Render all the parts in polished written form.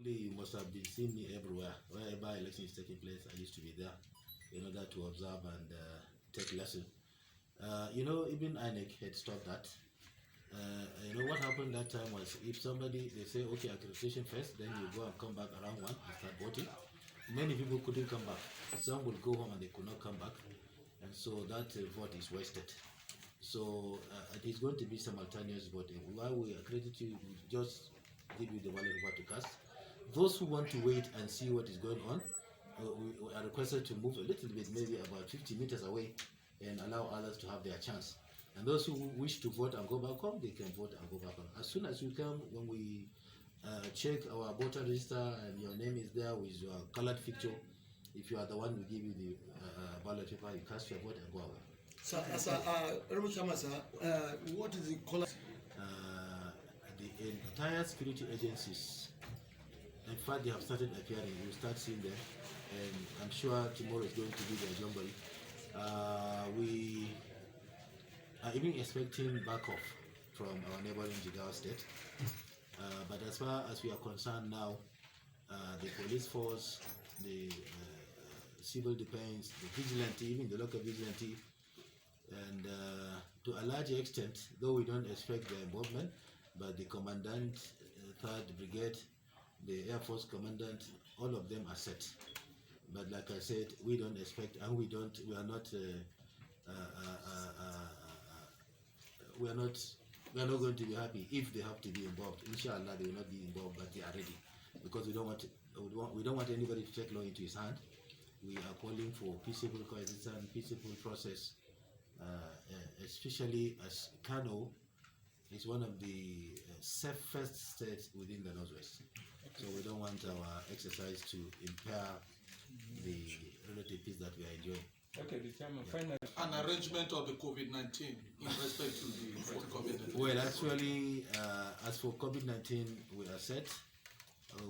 You must have been seeing me everywhere. Wherever election is taking place, I used to be there in order to observe and take lesson. Even INEC had stopped that. What happened that time was if somebody, they say, okay, accreditation first, then you go and come back around 1 and start voting. Many people couldn't come back. Some would go home and they could not come back. And so that vote is wasted. So it is going to be simultaneous voting. While we accredit you, we just give you the ballot paper to cast. Those who want to wait and see what is going on, we are requested to move a little bit, maybe about 50 meters away, and allow others to have their chance. And those who wish to vote and go back home, they can vote and go back home. As soon as you come, when we check our voter register and your name is there with your colored picture, if you are the one, we give you the ballot paper, you cast your vote and go away. So, what is the color? The entire security agencies, in fact, they have started appearing. You'll start seeing them, and I'm sure tomorrow is going to be their jamboree. We are even expecting backup from our neighboring Jigawa state. But as far as we are concerned now, the police force, the civil defense, the vigilante, even the local vigilante, and to a large extent, though we don't expect their involvement, but the commandant, 3rd Brigade, the Air Force commandant, all of them are set. But like I said, we don't expect, and we are not going to be happy if they have to be involved. Inshallah, they will not be involved, but they are ready, because we don't want anybody to take law into his hand. We are calling for peaceable coexistence, peaceable process, especially as Kano is one of the safest states within the Northwest. So we don't want our exercise to impair the relative peace that we are enjoying. Okay, the chairman, finally. An arrangement of the COVID-19 in respect to the COVID-19. Well, actually, as for COVID-19, we are set.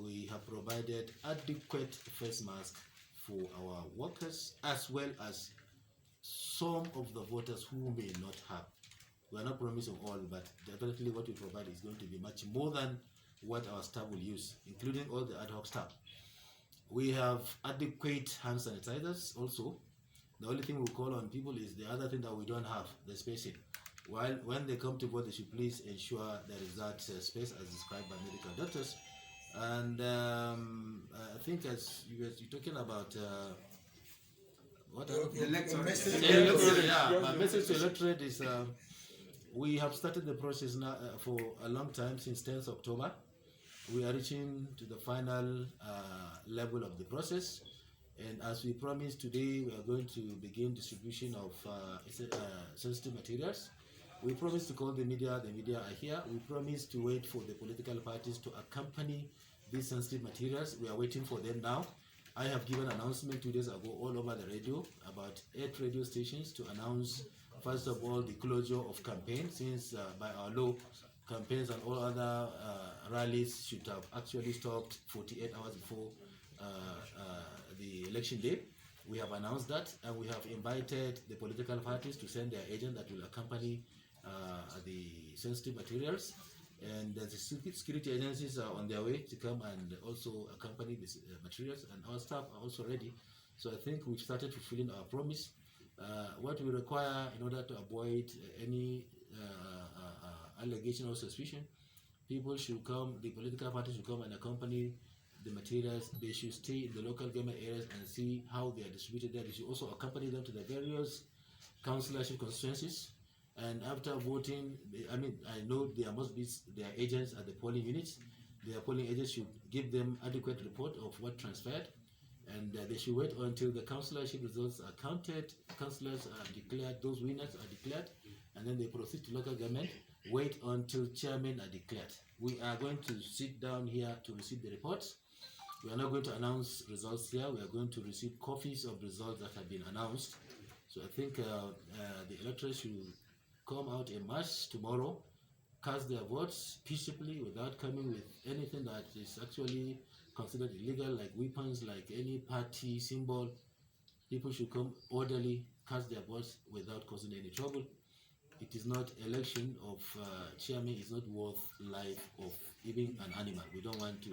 We have provided adequate face masks for our workers, as well as some of the voters who may not have. We are not promising all, but definitely what we provide is going to be much more than what our staff will use, including all the ad hoc staff. We have adequate hand sanitizers also. The only thing we call on people is the other thing that we don't have, the spacing. While when they come to vote, they should please ensure there is that space as described by medical doctors. And I think as you're talking about what my message to electorate is we have started the process now for a long time, since 10th October. We are reaching to the final level of the process, and as we promised today, we are going to begin distribution of sensitive materials. We promised to call the media are here. We promised to wait for the political parties to accompany these sensitive materials. We are waiting for them now. I have given an announcement 2 days ago all over the radio, about 8 radio stations, to announce, first of all, the closure of campaigns, since by our law, campaigns and all other rallies should have actually stopped 48 hours before the election day. We have announced that, and we have invited the political parties to send their agent that will accompany the sensitive materials. And the security agencies are on their way to come and also accompany the materials, and our staff are also ready. So I think we've started fulfilling our promise. What we require in order to avoid any allegation or suspicion, people should come, the political parties should come and accompany the materials. They should stay in the local government areas and see how they are distributed there. They should also accompany them to the various councillorship constituencies. And after voting, I know there must be their agents at the polling units. Their polling agents should give them adequate report of what transpired, and they should wait until the councillorship results are counted, councillors are declared, those winners are declared, and then they proceed to local government. Wait until chairmen are declared. We are going to sit down here to receive the reports. We are not going to announce results here. We are going to receive copies of results that have been announced. So I think the electorate should come out en masse tomorrow, cast their votes peaceably without coming with anything that is actually considered illegal, like weapons, like any party symbol. People should come orderly, cast their votes without causing any trouble. It is not election of chairman is not worth life of even an animal. We don't want to